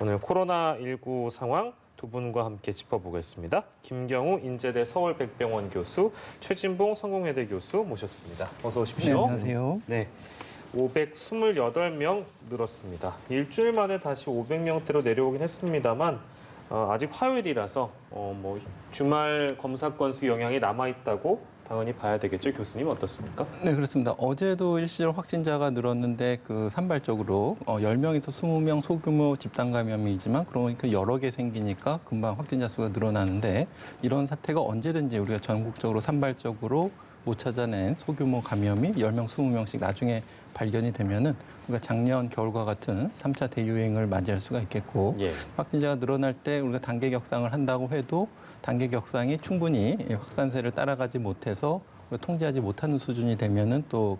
오늘 코로나19 상황 두 분과 함께 짚어보겠습니다. 김경우 인제대 서울백병원 교수, 최진봉 성공회대 교수 모셨습니다. 어서 오십시오. 네, 안녕하세요. 네, 528명 늘었습니다. 일주일 만에 다시 500명대로 내려오긴 했습니다만 아직 화요일이라서 주말 검사 건수 영향이 남아있다고 당연히 봐야 되겠죠. 교수님 어떻습니까? 네, 그렇습니다. 어제도 일시적으로 확진자가 늘었는데 산발적으로 10명에서 20명 소규모 집단 감염이지만 그러니까 여러 개 생기니까 금방 확진자 수가 늘어나는데 이런 사태가 언제든지 우리가 전국적으로 산발적으로 못 찾아낸 소규모 감염이 10명, 20명씩 나중에 발견이 되면은 우리가 작년 겨울과 같은 3차 대유행을 맞이할 수가 있겠고 확진자가 늘어날 때 우리가 단계 격상을 한다고 해도 단계 격상이 충분히 확산세를 따라가지 못해서 통제하지 못하는 수준이 되면은 또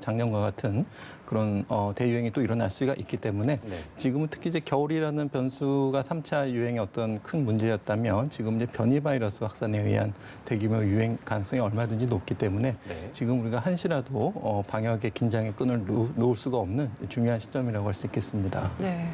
작년과 같은 그런 대유행이 또 일어날 수가 있기 때문에 지금은 특히 이제 겨울이라는 변수가 3차 유행의 어떤 큰 문제였다면 지금 이제 변이 바이러스 확산에 의한 대규모 유행 가능성이 얼마든지 높기 때문에 지금 우리가 한시라도 방역의 긴장의 끈을 놓을 수가 없는 중요한 시점이라고 할 수 있겠습니다. 네.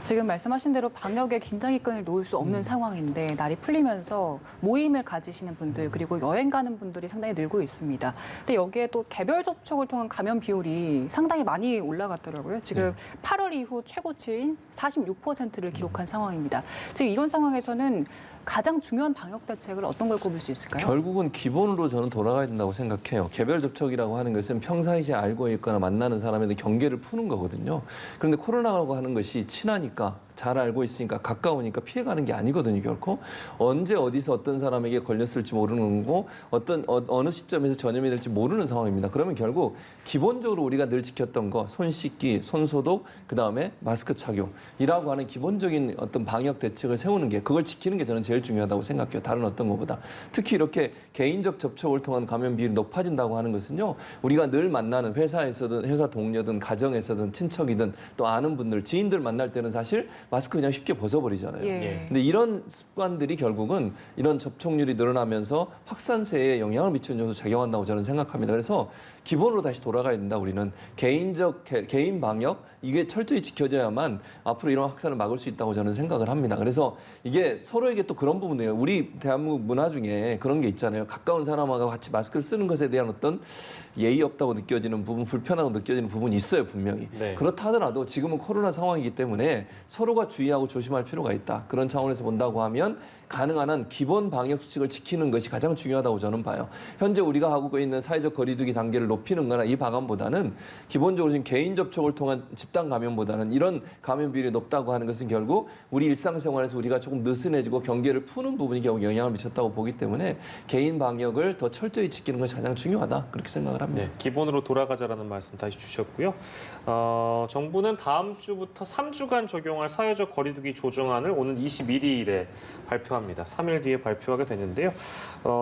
지금 말씀하신 대로 방역의 긴장의 끈을 놓을 수 없는 상황인데 날이 풀리면서 모임을 가지시는 분들 그리고 여행 가는 분들이 상당히 늘고 있습니다. 근데 여기에 또 개별 접촉을 통한 감염 비율이 상당히 많이 올라갔더라고요. 지금 8월 이후 최고치인 46%를 기록한 상황입니다. 지금 이런 상황에서는 가장 중요한 방역 대책을 어떤 걸 꼽을 수 있을까요? 결국은 기본으로 저는 돌아가야 된다고 생각해요. 개별 접촉이라고 하는 것은 평상시에 알고 있거나 만나는 사람에도 경계를 푸는 거거든요. 그런데 코로나라고 하는 것이 친하니까 잘 알고 있으니까 가까우니까 피해가는 게 아니거든요, 결코. 언제 어디서 어떤 사람에게 걸렸을지 모르는 거고 어느 시점에서 전염이 될지 모르는 상황입니다. 그러면 결국 기본적으로 우리가 늘 지켰던 거 손 씻기, 손 소독, 그다음에 마스크 착용이라고 하는 기본적인 어떤 방역 대책을 세우는 게 그걸 지키는 게 저는 제일 중요하다고 생각해요. 다른 어떤 것보다. 특히 이렇게 개인적 접촉을 통한 감염 비율이 높아진다고 하는 것은요. 우리가 늘 만나는 회사에서든 회사 동료든 가정에서든 친척이든 또 아는 분들, 지인들 만날 때는 사실 마스크 그냥 쉽게 벗어버리잖아요. 근데 이런 습관들이 결국은 이런 접촉률이 늘어나면서 확산세에 영향을 미치는 정도 작용한다고 저는 생각합니다. 그래서 기본으로 다시 돌아가야 된다. 우리는 개인 방역 이게 철저히 지켜져야만 앞으로 이런 확산을 막을 수 있다고 저는 생각을 합니다. 그래서 이게 서로에게 또 그런 부분이에요. 우리 대한민국 문화 중에 그런 게 있잖아요. 가까운 사람하고 같이 마스크를 쓰는 것에 대한 어떤 예의 없다고 느껴지는 부분, 불편하고 느껴지는 부분이 있어요, 분명히. 그렇다 하더라도 지금은 코로나 상황이기 때문에 서로가 주의하고 조심할 필요가 있다. 그런 차원에서 본다고 하면 가능한 한 기본 방역 수칙을 지키는 것이 가장 중요하다고 저는 봐요. 현재 우리가 하고 있는 사회적 거리두기 단계를 높이는 거나 이 방안보다는 기본적으로 지금 개인 접촉을 통한 집단 감염보다는 이런 감염 비율이 높다고 하는 것은 결국 우리 일상생활에서 우리가 조금 느슨해지고 경계를 푸는 부분이 결국 영향을 미쳤다고 보기 때문에 개인 방역을 더 철저히 지키는 것이 가장 중요하다. 그렇게 생각을 합니다. 기본으로 돌아가자라는 말씀 다시 주셨고요. 정부는 다음 주부터 3주간 적용할 사회적 거리두기 조정안을 오는 21일에 발표합니다. 3일 뒤에 발표하게 되는데요.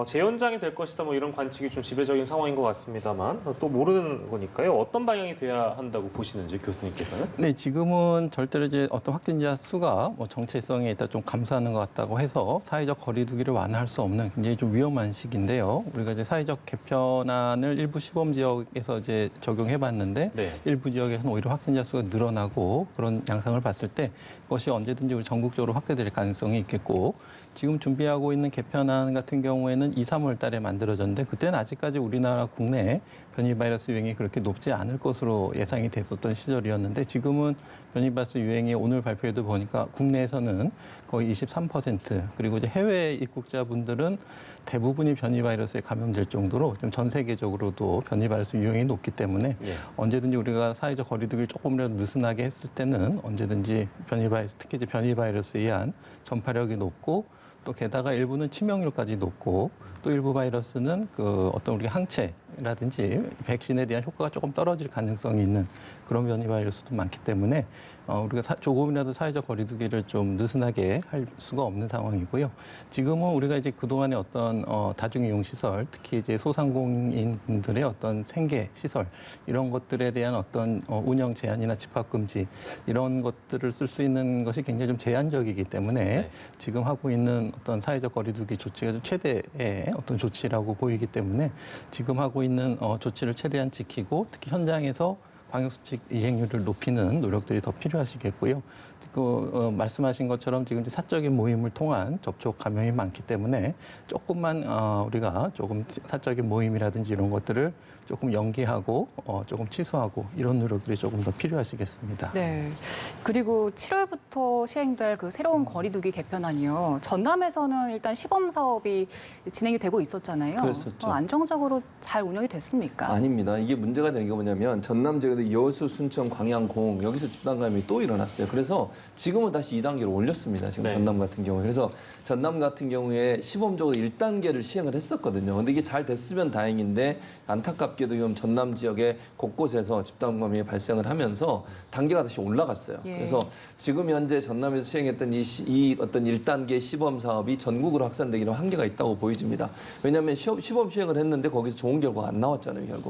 재연장이 될 것이다 이런 관측이 좀 지배적인 상황인 것 같습니다만 또 모르는 거니까요. 어떤 방향이 돼야 한다고 보시는지 교수님께서는? 네, 지금은 절대로 이제 어떤 확진자 수가 정체성에 일단 좀 감소하는 것 같다고 해서 사회적 거리두기를 완화할 수 없는 굉장히 좀 위험한 시기인데요. 우리가 이제 사회적 개편안을 일부 시범 지역에서 이제 적용해봤는데 일부 지역에서는 오히려 확진자 수가 늘어나고 그런 양상을 봤을 때 그것이 언제든지 우리 전국적으로 확대될 가능성이 있겠고 지금 준비하고 있는 개편안 같은 경우에는 2, 3월 달에 만들어졌는데 그때는 아직까지 우리나라 국내에 변이 바이러스 유행이 그렇게 높지 않을 것으로 예상이 됐었던 시절이었는데 지금은 변이 바이러스 유행이 오늘 발표에도 보니까 국내에서는 거의 23% 그리고 이제 해외 입국자분들은 대부분이 변이 바이러스에 감염될 정도로 좀 전 세계적으로도 변이 바이러스 유행이 높기 때문에 언제든지 우리가 사회적 거리두기를 조금이라도 느슨하게 했을 때는 언제든지 변이 바이러스 특히 이제 변이 바이러스에 의한 전파력이 높고 또 게다가 일부는 치명률까지 높고 또 일부 바이러스는 어떤 우리 항체라든지 백신에 대한 효과가 조금 떨어질 가능성이 있는 그런 변이 바이러스도 많기 때문에 우리가 조금이라도 사회적 거리두기를 좀 느슨하게 할 수가 없는 상황이고요. 지금은 우리가 이제 그동안의 어떤 다중이용 시설, 특히 이제 소상공인분들의 어떤 생계 시설 이런 것들에 대한 어떤 운영 제한이나 집합 금지 이런 것들을 쓸 수 있는 것이 굉장히 좀 제한적이기 때문에 지금 하고 있는 어떤 사회적 거리두기 조치가 좀 최대의 어떤 조치라고 보이기 때문에 지금 하고 있는 조치를 최대한 지키고 특히 현장에서 방역수칙 이행률을 높이는 노력들이 더 필요하시겠고요. 말씀하신 것처럼 지금 사적인 모임을 통한 접촉 감염이 많기 때문에 조금만 우리가 조금 사적인 모임이라든지 이런 것들을 조금 연기하고 조금 취소하고 이런 노력들이 조금 더 필요하시겠습니다. 네. 그리고 7월부터 시행될 그 새로운 거리두기 개편안이요. 전남에서는 일단 시범 사업이 진행이 되고 있었잖아요. 그랬었죠. 안정적으로 잘 운영이 됐습니까? 아닙니다. 이게 문제가 되는 게 뭐냐면 전남 지역의 여수, 순천, 광양, 공흥 여기서 집단 감염이 또 일어났어요. 그래서 지금은 다시 2단계로 올렸습니다. 지금 네. 전남 같은 경우에. 그래서 전남 같은 경우에 시범적으로 1단계를 시행을 했었거든요. 근데 이게 잘 됐으면 다행인데 안타깝게도 지금 전남 지역의 곳곳에서 집단 감염이 발생을 하면서 단계가 다시 올라갔어요. 예. 그래서 지금 현재 전남에서 시행했던 이 어떤 1단계 시범 사업이 전국으로 확산되기는 한계가 있다고 보여집니다. 왜냐하면 시범 시행을 했는데 거기서 좋은 결과가 안 나왔잖아요,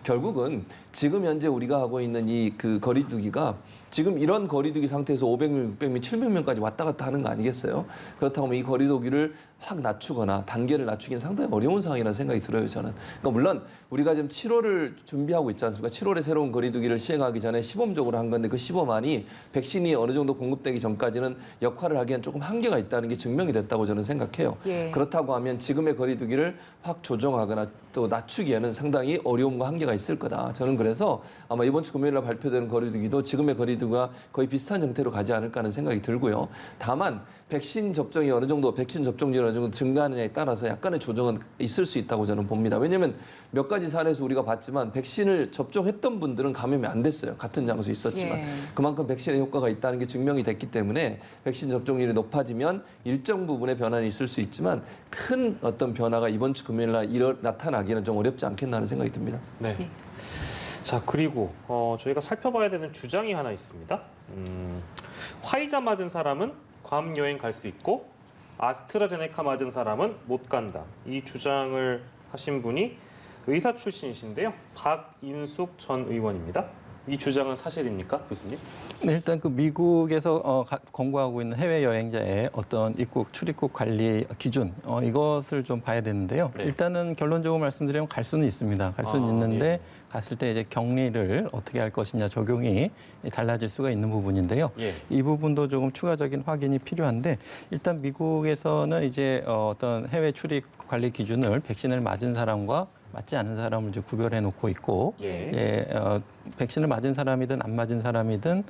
결국은 지금 현재 우리가 하고 있는 이 그 거리두기가 지금 이런 거리두기 상태에서 500명, 600명, 700명까지 왔다 갔다 하는 거 아니겠어요? 그렇다고 하면 이 거리두기를 확 낮추거나 단계를 낮추기는 상당히 어려운 상황이라는 생각이 들어요, 저는. 그러니까 물론 우리가 지금 7월을 준비하고 있지 않습니까? 7월에 새로운 거리두기를 시행하기 전에 시범적으로 한 건데 그 시범안이 백신이 어느 정도 공급되기 전까지는 역할을 하기엔 조금 한계가 있다는 게 증명이 됐다고 저는 생각해요. 예. 그렇다고 하면 지금의 거리두기를 확 조정하거나 또 낮추기에는 상당히 어려움과 한계가 있을 거다. 저는 그래서 아마 이번 주 금요일 날 발표되는 거리두기도 지금의 거리두기와 거의 비슷한 형태로 가지 않을까 하는 생각이 들고요. 다만 백신 접종이 어느 정도, 백신 접종률이 어느 정도 증가하느냐에 따라서 약간의 조정은 있을 수 있다고 저는 봅니다. 왜냐하면 몇 가지 사례에서 우리가 봤지만 백신을 접종했던 분들은 감염이 안 됐어요. 같은 장소에 있었지만. 예. 그만큼 백신의 효과가 있다는 게 증명이 됐기 때문에 백신 접종률이 높아지면 일정 부분의 변화는 있을 수 있지만 큰 어떤 변화가 이번 주 금요일 날 나타나기는 좀 어렵지 않겠나 하는 생각이 듭니다. 네. 예. 자, 그리고 저희가 살펴봐야 되는 주장이 하나 있습니다. 화이자 맞은 사람은 괌 여행 갈 수 있고 아스트라제네카 맞은 사람은 못 간다. 이 주장을 하신 분이 의사 출신이신데요. 박인숙 전 의원입니다. 이 주장은 사실입니까, 교수님? 네, 일단 그 미국에서 권고하고 있는 해외 여행자의 어떤 입국 출입국 관리 기준 이것을 좀 봐야 되는데요. 네. 일단은 결론적으로 말씀드리면 갈 수는 있습니다. 갈 수는 있는데 예. 갔을 때 이제 격리를 어떻게 할 것이냐 적용이 달라질 수가 있는 부분인데요. 예. 이 부분도 조금 추가적인 확인이 필요한데 일단 미국에서는 이제 어떤 해외 출입 관리 기준을 백신을 맞은 사람과 맞지 않은 사람을 이제 구별해 놓고 있고, 예. 백신을 맞은 사람이든 안 맞은 사람이든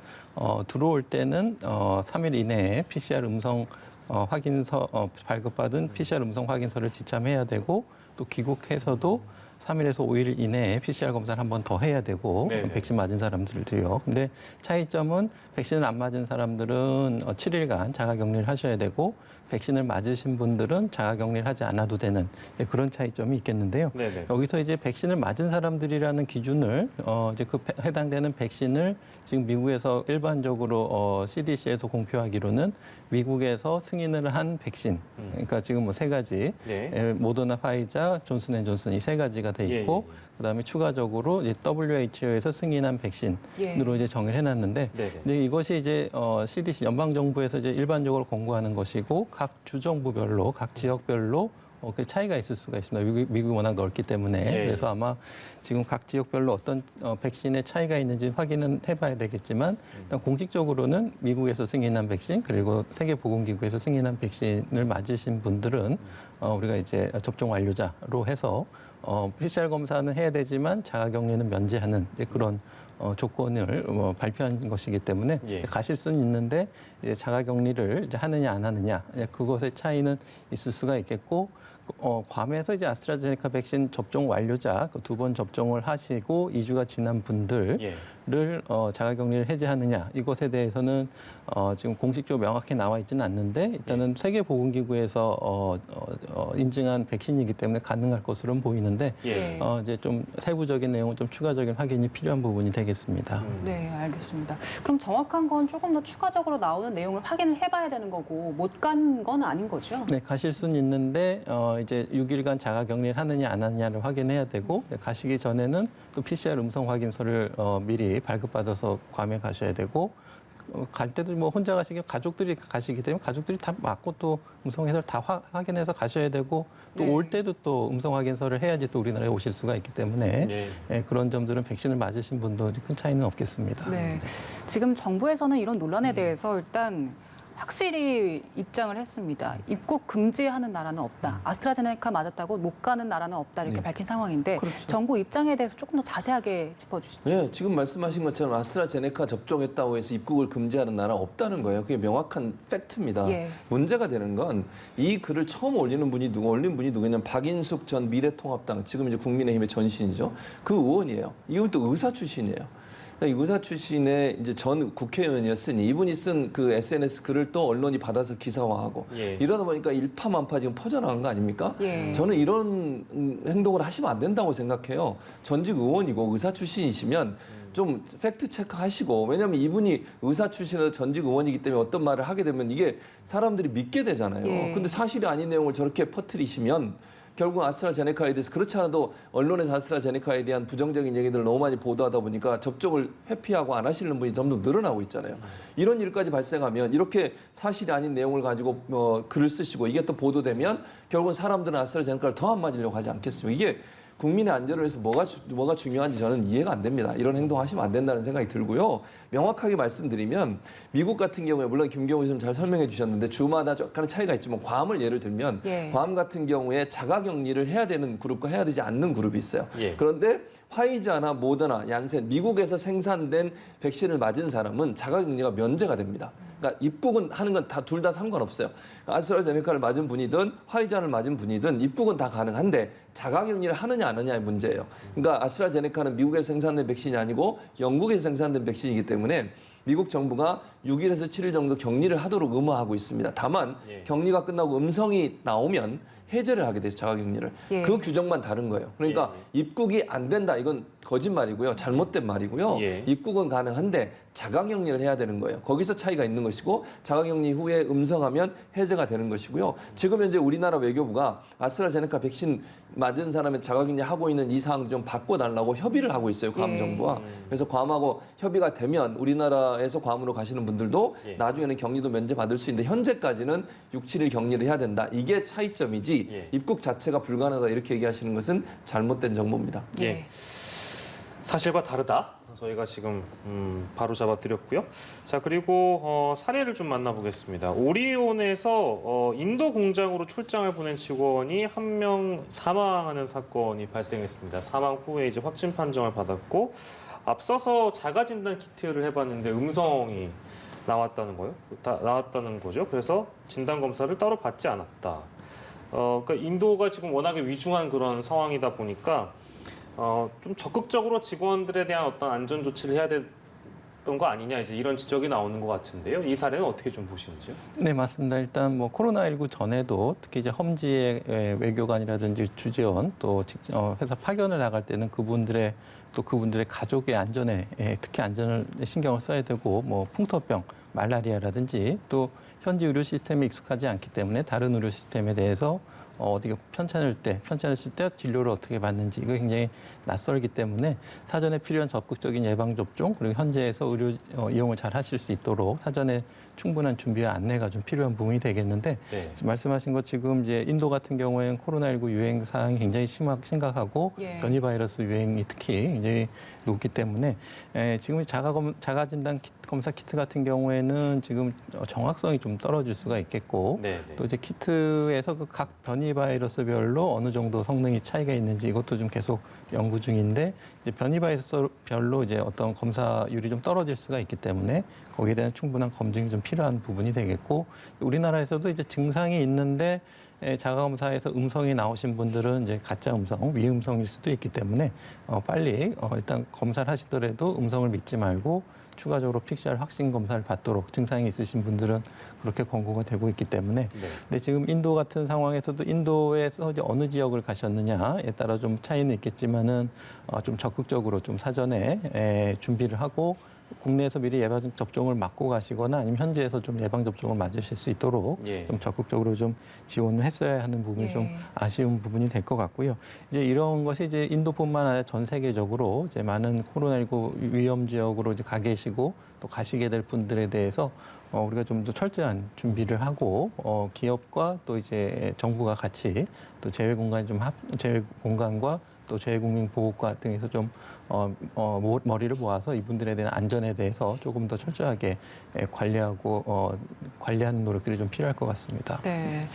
들어올 때는 3일 이내에 PCR 음성 확인서 발급받은 PCR 음성 확인서를 지참해야 되고 또 귀국해서도 3일에서 5일 이내에 PCR 검사를 한 번 더 해야 되고 네네. 백신 맞은 사람들도요. 근데 차이점은 백신을 안 맞은 사람들은 7일간 자가격리를 하셔야 되고 백신을 맞으신 분들은 자가격리를 하지 않아도 되는 그런 차이점이 있겠는데요. 네네. 여기서 이제 백신을 맞은 사람들이라는 기준을 이제 그 해당되는 백신을 지금 미국에서 일반적으로 CDC에서 공표하기로는 미국에서 승인을 한 백신, 그러니까 지금 뭐 세 가지, 예. 모더나, 파이자, 존슨앤존슨 이 세 가지가 돼 있고, 그다음에 추가적으로 이제 WHO에서 승인한 백신으로 이제 정의를 해놨는데, 네네. 근데 이것이 이제 CDC 연방 정부에서 이제 일반적으로 공고하는 것이고 각 주정부별로, 각 지역별로 그 차이가 있을 수가 있습니다. 미국이 워낙 넓기 때문에. 예. 그래서 아마 지금 각 지역별로 어떤 백신의 차이가 있는지 확인은 해봐야 되겠지만 일단 공식적으로는 미국에서 승인한 백신 그리고 세계보건기구에서 승인한 백신을 맞으신 분들은 우리가 이제 접종 완료자로 해서 PCR 검사는 해야 되지만 자가격리는 면제하는 이제 그런 조건을 발표한 것이기 때문에 예. 가실 수는 있는데 이제 자가격리를 이제 하느냐 안 하느냐 그것의 차이는 있을 수가 있겠고 괌에서 이제 아스트라제네카 백신 접종 완료자 그 2번 접종을 하시고 2주가 지난 분들을 예. 자가격리를 해제하느냐 이것에 대해서는 지금 공식적으로 명확히 나와 있지는 않는데 일단은 세계보건기구에서 인증한 백신이기 때문에 가능할 것으로는 보이는데 예. 이제 좀 세부적인 내용은 좀 추가적인 확인이 필요한 부분이 되겠습니다. 네, 알겠습니다. 그럼 정확한 건 조금 더 추가적으로 나오는 내용을 확인을 해봐야 되는 거고 못 간 건 아닌 거죠? 네, 가실 수는 있는데 이제 6일간 자가격리를 하느냐 안 하느냐를 확인해야 되고 가시기 전에는 또 PCR 음성 확인서를 미리 발급받아서 괌에 가셔야 되고 갈 때도 뭐 혼자 가시기 가족들이 가시기 때문에 가족들이 다 맞고 또 음성 해설 다 확인해서 가셔야 되고 또 네. 올 때도 또 음성 확인서를 해야지 또 우리나라에 오실 수가 있기 때문에 네. 예, 그런 점들은 백신을 맞으신 분도 큰 차이는 없겠습니다. 네. 지금 정부에서는 이런 논란에 대해서 일단 확실히 입장을 했습니다. 입국 금지하는 나라는 없다. 아스트라제네카 맞았다고 못 가는 나라는 없다. 이렇게 네. 밝힌 상황인데 그렇죠. 정부 입장에 대해서 조금 더 자세하게 짚어주시죠. 네, 지금 말씀하신 것처럼 아스트라제네카 접종했다고 해서 입국을 금지하는 나라 없다는 거예요. 그게 명확한 팩트입니다. 예. 문제가 되는 건 이 글을 처음 올린 분이 누구냐면 박인숙 전 미래통합당, 지금 이제 국민의힘의 전신이죠. 그 의원이에요. 이분 또 의사 출신이에요. 이 의사 출신의 이제 전 국회의원이었으니 이분이 쓴 그 SNS 글을 또 언론이 받아서 기사화하고 예. 이러다 보니까 일파만파 지금 퍼져나간 거 아닙니까? 예. 저는 이런 행동을 하시면 안 된다고 생각해요. 전직 의원이고 의사 출신이시면 좀 팩트 체크하시고, 왜냐하면 이분이 의사 출신에서 전직 의원이기 때문에 어떤 말을 하게 되면 이게 사람들이 믿게 되잖아요. 예. 근데 사실이 아닌 내용을 저렇게 퍼뜨리시면 결국 아스트라제네카에 대해서, 그렇지 않아도 언론에서 아스트라제네카에 대한 부정적인 얘기들을 너무 많이 보도하다 보니까 접종을 회피하고 안 하시는 분이 점점 늘어나고 있잖아요. 이런 일까지 발생하면 이렇게 사실이 아닌 내용을 가지고 글을 쓰시고 이게 또 보도되면 결국은 사람들은 아스트라제네카를 더 안 맞으려고 하지 않겠습니까? 이게 국민의 안전을 위해서 뭐가 중요한지 저는 이해가 안 됩니다. 이런 행동하시면 안 된다는 생각이 들고요. 명확하게 말씀드리면 미국 같은 경우에, 물론 김경우 교수님 잘 설명해 주셨는데 주마다 약간의 차이가 있지만 괌을 예를 들면 예. 괌 같은 경우에 자가격리를 해야 되는 그룹과 해야 되지 않는 그룹이 있어요. 예. 그런데 화이자나 모더나, 얀센, 미국에서 생산된 백신을 맞은 사람은 자가격리가 면제가 됩니다. 그러니까 입국은 하는 건 다 둘 다 상관없어요. 아스트라제네카를 맞은 분이든 화이자를 맞은 분이든 입국은 다 가능한데 자가격리를 하느냐 안 하느냐의 문제예요. 그러니까 아스트라제네카는 미국에서 생산된 백신이 아니고 영국에서 생산된 백신이기 때문에 미국 정부가 6일에서 7일 정도 격리를 하도록 의무하고 있습니다. 다만 예. 격리가 끝나고 음성이 나오면 해제를 하게 돼서 자가격리를. 예. 그 규정만 다른 거예요. 그러니까 입국이 안 된다, 이건 거짓말이고요. 잘못된 말이고요. 예. 입국은 가능한데 자가격리를 해야 되는 거예요. 거기서 차이가 있는 것이고, 자가격리 후에 음성하면 해제가 되는 것이고요. 지금 현재 우리나라 외교부가 아스트라제네카 백신 맞은 사람의 자가격리 하고 있는 이 사항 좀 바꿔달라고 협의를 하고 있어요. 괌 예. 정부와. 그래서 괌하고 협의가 되면 우리나라에서 괌으로 가시는 분들도 예. 나중에는 격리도 면제 받을 수 있는데 현재까지는 6, 7일 격리를 해야 된다. 이게 차이점이지 예. 입국 자체가 불가능하다 이렇게 얘기하시는 것은 잘못된 정보입니다. 예. 사실과 다르다. 저희가 지금 바로 잡아드렸고요. 자, 그리고 사례를 좀 만나보겠습니다. 오리온에서 인도 공장으로 출장을 보낸 직원이 한 명 사망하는 사건이 발생했습니다. 사망 후에 이제 확진 판정을 받았고, 앞서서 자가 진단 키트를 해봤는데 음성이 나왔다는 거죠. 그래서 진단 검사를 따로 받지 않았다. 그러니까 인도가 지금 워낙에 위중한 그런 상황이다 보니까 좀 적극적으로 직원들에 대한 어떤 안전 조치를 해야 됐던 거 아니냐, 이제 이런 지적이 나오는 것 같은데요. 이 사례는 어떻게 좀 보시는지요? 네, 맞습니다. 일단 뭐 코로나19 전에도 특히 이제 험지의 외교관이라든지 주재원 또 회사 파견을 나갈 때는 그분들의 가족의 안전에 특히 안전을 신경을 써야 되고, 뭐 풍토병, 말라리아라든지 또 현지 의료 시스템에 익숙하지 않기 때문에 다른 의료 시스템에 대해서 어디가 편찮을 때 진료를 어떻게 받는지 이거 굉장히 낯설기 때문에 사전에 필요한 적극적인 예방 접종, 그리고 현지에서 의료 이용을 잘 하실 수 있도록 사전에 충분한 준비와 안내가 좀 필요한 부분이 되겠는데, 네. 말씀하신 것 지금 이제 인도 같은 경우에는 코로나19 유행 사항이 굉장히 심각하고 예. 변이 바이러스 유행이 특히 굉장히 높기 때문에 지금 자가 진단 검사 키트 같은 경우에는 지금 정확성이 좀 떨어질 수가 있겠고, 네, 네. 또 이제 키트에서 그 각 변이 바이러스별로 어느 정도 성능이 차이가 있는지 이것도 좀 계속 연구 중인데, 이제 변이 바이러스별로 이제 어떤 검사율이 좀 떨어질 수가 있기 때문에 거기에 대한 충분한 검증이 좀 필요한 부분이 되겠고, 우리나라에서도 이제 증상이 있는데 자가검사에서 음성이 나오신 분들은 이제 가짜 음성, 위음성일 수도 있기 때문에 빨리 일단 검사를 하시더라도 음성을 믿지 말고 추가적으로 PCR 확진 검사를 받도록, 증상이 있으신 분들은 그렇게 권고가 되고 있기 때문에. 네. 근데 지금 인도 같은 상황에서도 인도에서 이제 어느 지역을 가셨느냐에 따라 좀 차이는 있겠지만은 좀 적극적으로 좀 사전에 준비를 하고 국내에서 미리 예방 접종을 맞고 가시거나 아니면 현지에서 좀 예방 접종을 맞으실 수 있도록 예. 좀 적극적으로 좀 지원을 했어야 하는 부분이 예. 좀 아쉬운 부분이 될 것 같고요. 이제 이런 것이 이제 인도뿐만 아니라 전 세계적으로 이제 많은 코로나19 위험 지역으로 이제 가 계시고 또 가시게 될 분들에 대해서 우리가 좀 더 철저한 준비를 하고 기업과 또 이제 정부가 같이 또 재외 공간과 또 재외국민보호과 등에서 좀 머리를 모아서 이분들에 대한 안전에 대해서 조금 더 철저하게 관리하는 노력들이 좀 필요할 것 같습니다. 네.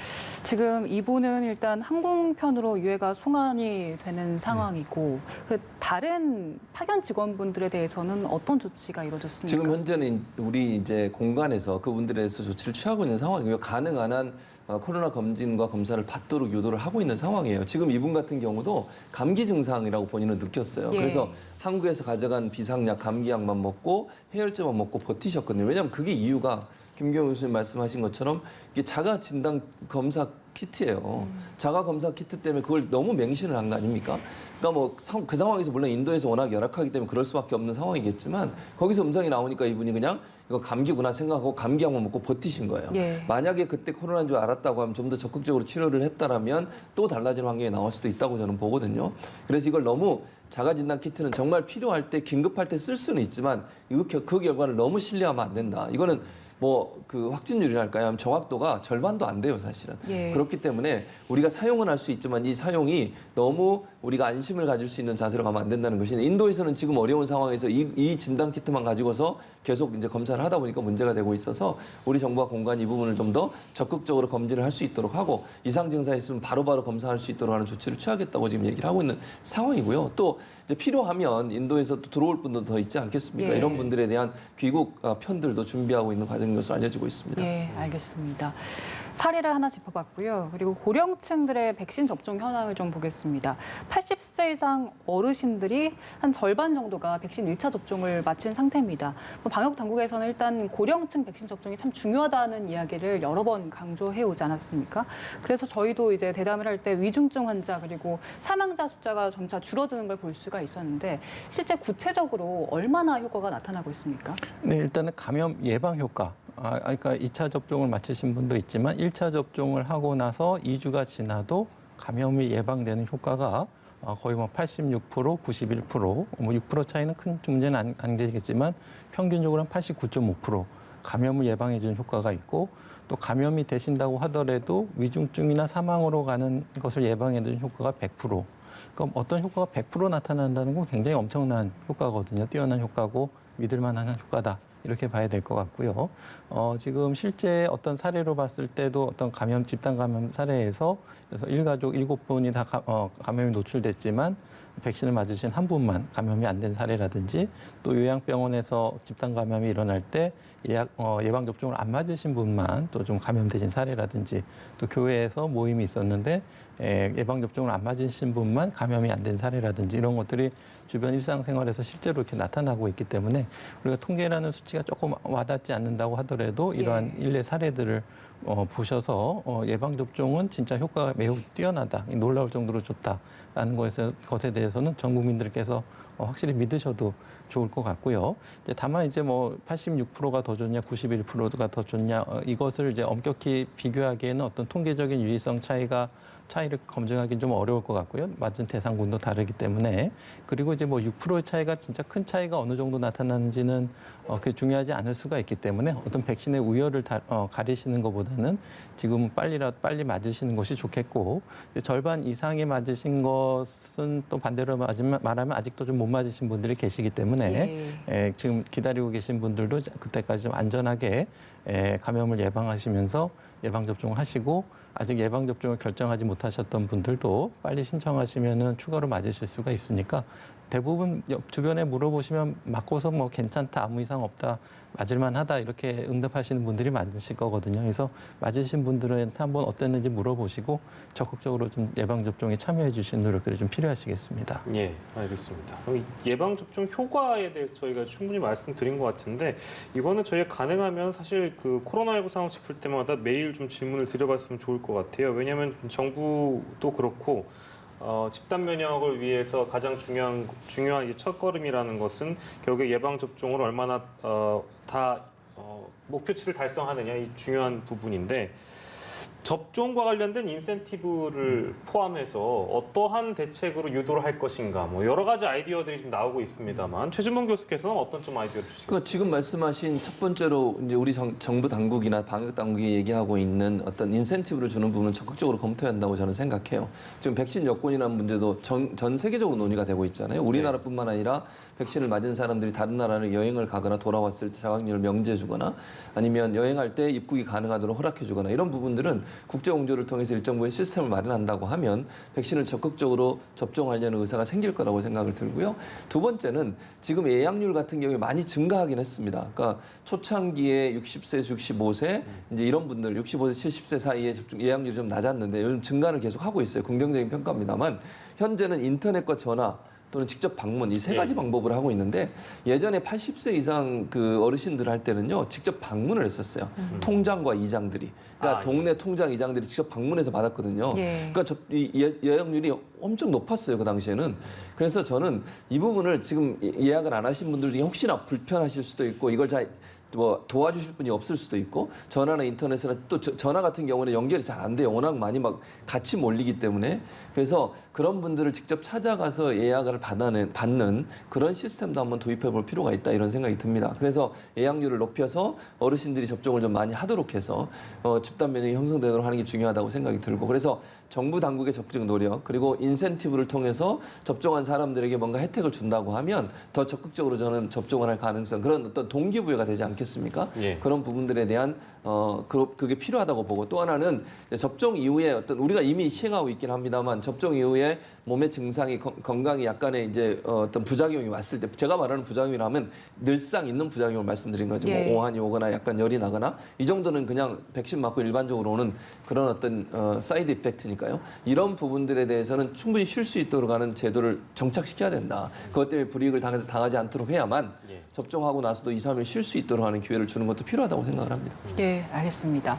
지금 이분은 일단 항공편으로 유해가 송환이 되는 상황이고 그 다른 파견 직원분들에 대해서는 어떤 조치가 이루어졌습니까? 지금 현재는 우리 이제 공간에서 그분들에 대해서 조치를 취하고 있는 상황이고요. 가능한 한 코로나 검진과 검사를 받도록 유도를 하고 있는 상황이에요. 지금 이분 같은 경우도 감기 증상이라고 본인은 느꼈어요. 예. 그래서 한국에서 가져간 비상약, 감기약만 먹고 해열제만 먹고 버티셨거든요. 왜냐하면 그게 이유가 김경호 교수님 말씀하신 것처럼 이게 자가 진단 검사 키트예요. 자가 검사 키트 때문에 그걸 너무 맹신을 한 거 아닙니까? 그러니까 뭐 그 상황에서 물론 인도에서 워낙 열악하기 때문에 그럴 수밖에 없는 상황이겠지만 거기서 음성이 나오니까 이분이 그냥 이거 감기구나 생각하고 감기약만 먹고 버티신 거예요. 예. 만약에 그때 코로나인 줄 알았다고 하면 좀 더 적극적으로 치료를 했다라면 또 달라진 환경이 나올 수도 있다고 저는 보거든요. 그래서 이걸 너무 자가진단 키트는 정말 필요할 때 긴급할 때 쓸 수는 있지만 그 결과를 너무 신뢰하면 안 된다. 이거는 뭐 그 확진율이랄까요? 하면 정확도가 절반도 안 돼요, 사실은. 예. 그렇기 때문에 우리가 사용은 할 수 있지만 이 사용이 너무 우리가 안심을 가질 수 있는 자세로 가면 안 된다는 것이 인도에서는 지금 어려운 상황에서 이 진단 키트만 가지고서 계속 이제 검사를 하다 보니까 문제가 되고 있어서 우리 정부와 공간이 이 부분을 좀 더 적극적으로 검진을 할 수 있도록 하고 이상 증상 있으면 바로바로 검사할 수 있도록 하는 조치를 취하겠다고 지금 얘기를 하고 있는 상황이고요. 또 이제 필요하면 인도에서 또 들어올 분도 더 있지 않겠습니까? 예. 이런 분들에 대한 귀국 편들도 준비하고 있는 과정인 것으로 알려지고 있습니다. 예, 알겠습니다. 사례를 하나 짚어봤고요. 그리고 고령층들의 백신 접종 현황을 좀 보겠습니다. 80세 이상 어르신들이 한 절반 정도가 백신 1차 접종을 마친 상태입니다. 방역 당국에서는 일단 고령층 백신 접종이 참 중요하다는 이야기를 여러 번 강조해 오지 않았습니까? 그래서 저희도 이제 대담을 할 때 위중증 환자 그리고 사망자 숫자가 점차 줄어드는 걸 볼 수가 있었는데 실제 구체적으로 얼마나 효과가 나타나고 있습니까? 네, 일단은 감염 예방 효과. 그러니까 2차 접종을 마치신 분도 있지만 1차 접종을 하고 나서 2주가 지나도 감염이 예방되는 효과가 거의 뭐 86%, 91%, 뭐 6% 차이는 큰 문제는 안 되겠지만 평균적으로 한 89.5% 감염을 예방해 주는 효과가 있고 또 감염이 되신다고 하더라도 위중증이나 사망으로 가는 것을 예방해 주는 효과가 100%. 그럼 어떤 효과가 100% 나타난다는 건 굉장히 엄청난 효과거든요. 뛰어난 효과고 믿을 만한 효과다. 이렇게 봐야 될 것 같고요. 지금 실제 어떤 사례로 봤을 때도 어떤 집단 감염 사례에서 그래서 일가족 7분이 다 감염이 노출됐지만 백신을 맞으신 한 분만 감염이 안 된 사례라든지 또 요양병원에서 집단 감염이 일어날 때 예방 접종을 안 맞으신 분만 또 좀 감염되신 사례라든지 또 교회에서 모임이 있었는데 예방 접종을 안 맞으신 분만 감염이 안 된 사례라든지 이런 것들이 주변 일상생활에서 실제로 이렇게 나타나고 있기 때문에 우리가 통계라는 수치가 조금 와닿지 않는다고 하더라도 이러한 일례 사례들을 보셔서 예방접종은 진짜 효과가 매우 뛰어나다, 놀라울 정도로 좋다라는 것에 대해서는 전 국민들께서 확실히 믿으셔도 좋을 것 같고요. 다만 이제 뭐 86%가 더 좋냐, 91%가 더 좋냐 이것을 이제 엄격히 비교하기에는 어떤 통계적인 유의성 차이를 검증하기는 좀 어려울 것 같고요. 맞은 대상군도 다르기 때문에. 그리고 이제 뭐 6%의 차이가 진짜 큰 차이가 어느 정도 나타나는지는 그게 중요하지 않을 수가 있기 때문에 어떤 백신의 우열을 가리시는 것보다는 지금 빨리 맞으시는 것이 좋겠고 절반 이상이 맞으신 것은 또 반대로 말하면 아직도 좀 못 맞으신 분들이 계시기 때문에 지금 기다리고 계신 분들도 그때까지 좀 안전하게 감염을 예방하시면서 예방접종을 하시고 아직 예방접종을 결정하지 못하셨던 분들도 빨리 신청하시면은 추가로 맞으실 수가 있으니까 대부분 주변에 물어보시면 맞고서 뭐 괜찮다, 아무 이상 없다, 맞을만 하다 이렇게 응답하시는 분들이 많으실 거거든요. 그래서 맞으신 분들한테 한번 어땠는지 물어보시고 적극적으로 좀 예방접종에 참여해 주시는 노력들이 좀 필요하시겠습니다. 예, 알겠습니다. 그럼 예방접종 효과에 대해서 저희가 충분히 말씀드린 것 같은데 이거는 저희가 가능하면 사실 그 코로나19 상황 짚을 때마다 매일 좀 질문을 드려봤으면 좋을 것 같아요. 왜냐하면 정부도 그렇고 집단 면역을 위해서 가장 중요한 이 첫걸음이라는 것은 결국에 예방 접종을 얼마나 목표치를 달성하느냐 이 중요한 부분인데 접종과 관련된 인센티브를 포함해서 어떠한 대책으로 유도를 할 것인가 뭐 여러 가지 아이디어들이 좀 나오고 있습니다만 최준봉 교수께서는 어떤 좀 아이디어를 주시겠습니까? 그러니까 지금 말씀하신 첫 번째로 이제 우리 정부 당국이나 방역 당국이 얘기하고 있는 어떤 인센티브를 주는 부분은 적극적으로 검토해야 한다고 저는 생각해요. 지금 백신 여권이라는 문제도 전 세계적으로 논의가 되고 있잖아요. 우리나라뿐만 아니라 백신을 맞은 사람들이 다른 나라를 여행을 가거나 돌아왔을 때 자가격리를 명제해 주거나 아니면 여행할 때 입국이 가능하도록 허락해 주거나 이런 부분들은 국제 공조를 통해서 일정 부분 시스템을 마련한다고 하면 백신을 적극적으로 접종하려는 의사가 생길 거라고 생각을 들고요. 두 번째는 지금 예약률 같은 경우에 많이 증가하긴 했습니다. 그러니까 초창기에 60세에서 65세 이제 이런 분들 65세 70세 사이에 접종 예약률이 좀 낮았는데 요즘 증가를 계속 하고 있어요. 긍정적인 평가입니다만 현재는 인터넷과 전화 또는 직접 방문 이 세 가지 방법을 하고 있는데 예전에 80세 이상 그 어르신들 할 때는요 직접 방문을 했었어요. 통장과 이장들이 그러니까 동네 통장 이장들이 직접 방문해서 받았거든요. 그러니까 예약률이 엄청 높았어요 그 당시에는. 그래서 저는 이 부분을 지금 예약을 안 하신 분들 중에 혹시나 불편하실 수도 있고 이걸 잘 도와주실 분이 없을 수도 있고 전화나 인터넷이나 또 전화 같은 경우는 연결이 잘 안 돼요. 워낙 많이 막 같이 몰리기 때문에 그래서 그런 분들을 직접 찾아가서 예약을 받는 그런 시스템도 한번 도입해 볼 필요가 있다 이런 생각이 듭니다. 그래서 예약률을 높여서 어르신들이 접종을 좀 많이 하도록 해서 집단 면역이 형성되도록 하는 게 중요하다고 생각이 들고 그래서 정부 당국의 적극 노력 그리고 인센티브를 통해서 접종한 사람들에게 뭔가 혜택을 준다고 하면 더 적극적으로 저는 접종을 할 가능성 그런 어떤 동기부여가 되지 않겠습니까? 그런 부분들에 대한 그게 필요하다고 보고 또 하나는 접종 이후에 어떤 우리가 이미 시행하고 있긴 합니다만 접종 이후에 몸의 증상이 건강이 약간의 이제 어떤 부작용이 왔을 때 제가 말하는 부작용이라면 늘상 있는 부작용을 말씀드린 거죠. 뭐 오한이 오거나 약간 열이 나거나 이 정도는 그냥 백신 맞고 일반적으로 오는 그런 어떤 사이드 이펙트니까요. 이런 부분들에 대해서는 충분히 쉴 수 있도록 하는 제도를 정착시켜야 된다. 그것 때문에 불이익을 당하지 않도록 해야만 접종하고 나서도 2, 3일 쉴 수 있도록 하는 기회를 주는 것도 필요하다고 생각을 합니다. 예, 알겠습니다.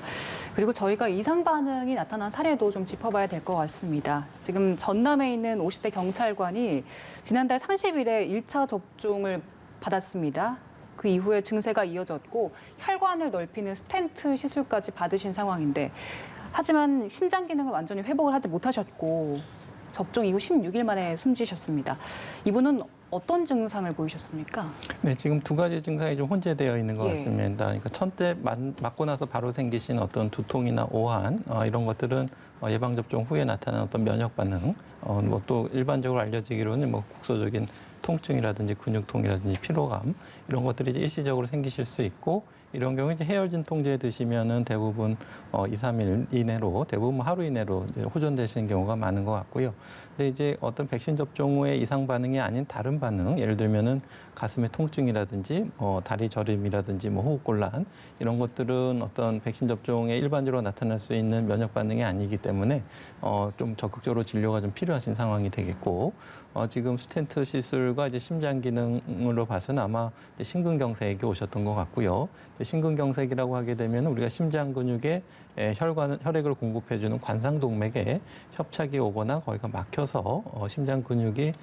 그리고 저희가 이상 반응이 나타난 사례도 좀 짚어봐야 될 것 같습니다. 지금 전남에 있는 50대 경찰관이 지난달 30일에 1차 접종을 받았습니다. 그 이후에 증세가 이어졌고 혈관을 넓히는 스텐트 시술까지 받으신 상황인데 하지만 심장 기능을 완전히 회복을 하지 못하셨고 접종 이후 16일 만에 숨지셨습니다. 이분은 어떤 증상을 보이셨습니까? 네, 지금 두 가지 증상이 좀 혼재되어 있는 것 같습니다. 그러니까 첫째 맞고 나서 바로 생기신 어떤 두통이나 오한 이런 것들은 예방접종 후에 나타나는 어떤 면역 반응, 뭐 또 일반적으로 알려지기로는 뭐 국소적인 통증이라든지 근육통이라든지 피로감 이런 것들이 이제 일시적으로 생기실 수 있고 이런 경우에 이제 해열 진통제 드시면은 대부분 2, 3일 이내로 대부분 하루 이내로 이제 호전되시는 경우가 많은 것 같고요. 근데 이제 어떤 백신 접종 후에 이상 반응이 아닌 다른 반응, 예를 들면은 가슴의 통증이라든지 다리 저림이라든지 뭐 호흡곤란 이런 것들은 어떤 백신 접종에 일반적으로 나타날 수 있는 면역 반응이 아니기 때문에 좀 적극적으로 진료가 좀 필요하신 상황이 되겠고 지금 스텐트 시술과 이제 심장 기능으로 봐서는 아마 심근경색이 오셨던 것 같고요. 심근경색이라고 하게 되면 우리가 심장 근육에 혈액을 공급해주는 관상동맥에 협착이 오거나 거기가 막혀서 심장 근육이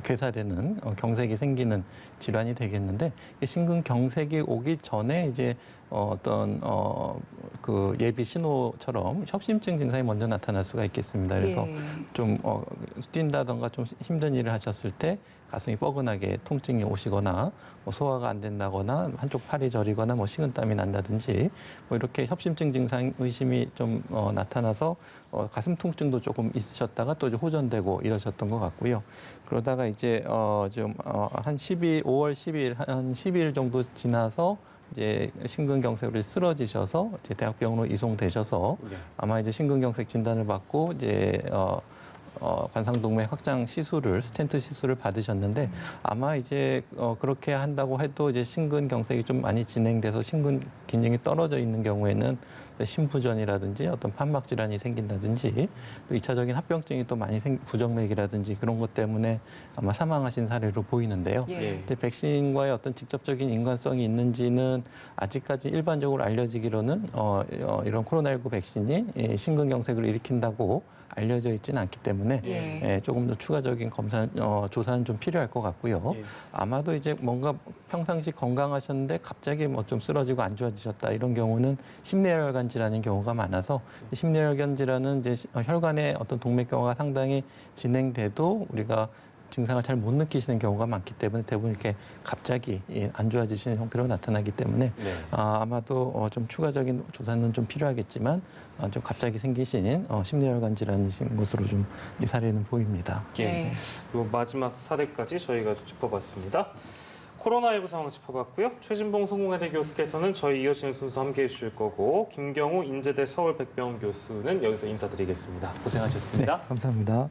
괴사되는 경색이 생기는 질환이 되겠는데 심근경색이 오기 전에 이제 그 예비 신호처럼 협심증 증상이 먼저 나타날 수가 있겠습니다. 그래서 좀 뛴다던가 좀 힘든 일을 하셨을 때 가슴이 뻐근하게 통증이 오시거나 뭐 소화가 안 된다거나 한쪽 팔이 저리거나 뭐 식은땀이 난다든지 뭐 이렇게 협심증 증상 의심이 좀 나타나서 가슴 통증도 조금 있으셨다가 또 이제 호전되고 이러셨던 것 같고요. 그러다가 이제 좀 한 5월 10일 한 12일 정도 지나서 이제 심근경색으로 쓰러지셔서 이제 대학병원으로 이송되셔서 아마 이제 심근경색 진단을 받고 이제 관상동맥 확장 시술을 스텐트 시술을 받으셨는데 아마 이제 그렇게 한다고 해도 이제 심근경색이 좀 많이 진행돼서 심근 기능이 떨어져 있는 경우에는 심부전이라든지 어떤 판막 질환이 생긴다든지 또 2차적인 합병증이 또 많이 부정맥이라든지 그런 것 때문에 아마 사망하신 사례로 보이는데요. 이제 백신과의 어떤 직접적인 인관성이 있는지는 아직까지 일반적으로 알려지기로는 이런 코로나19 백신이 심근경색을 일으킨다고 알려져 있지는 않기 때문에 때문에 예. 조금 더 추가적인 검사 조사는 좀 필요할 것 같고요. 예. 아마도 이제 뭔가 평상시 건강하셨는데 갑자기 뭐 좀 쓰러지고 안 좋아지셨다 이런 경우는 심뇌혈관 질환인 경우가 많아서 심뇌혈관 질환은 이제 혈관의 어떤 동맥경화가 상당히 진행돼도 우리가 증상을 잘 못 느끼시는 경우가 많기 때문에 대부분 이렇게 갑자기 안 좋아지시는 형태로 나타나기 때문에 네. 아마도 좀 추가적인 조사는 좀 필요하겠지만 좀 갑자기 생기신 심뇌혈관 질환이신 것으로 좀 이 사례는 보입니다. 예. 네. 그리고 마지막 사례까지 저희가 짚어봤습니다. 코로나19 상황 짚어봤고요. 최진봉 성공회대 교수께서는 저희 이어지는 순서 함께해 주실 거고 김경우 인제대 서울백병원 교수는 여기서 인사드리겠습니다. 고생하셨습니다. 감사합니다.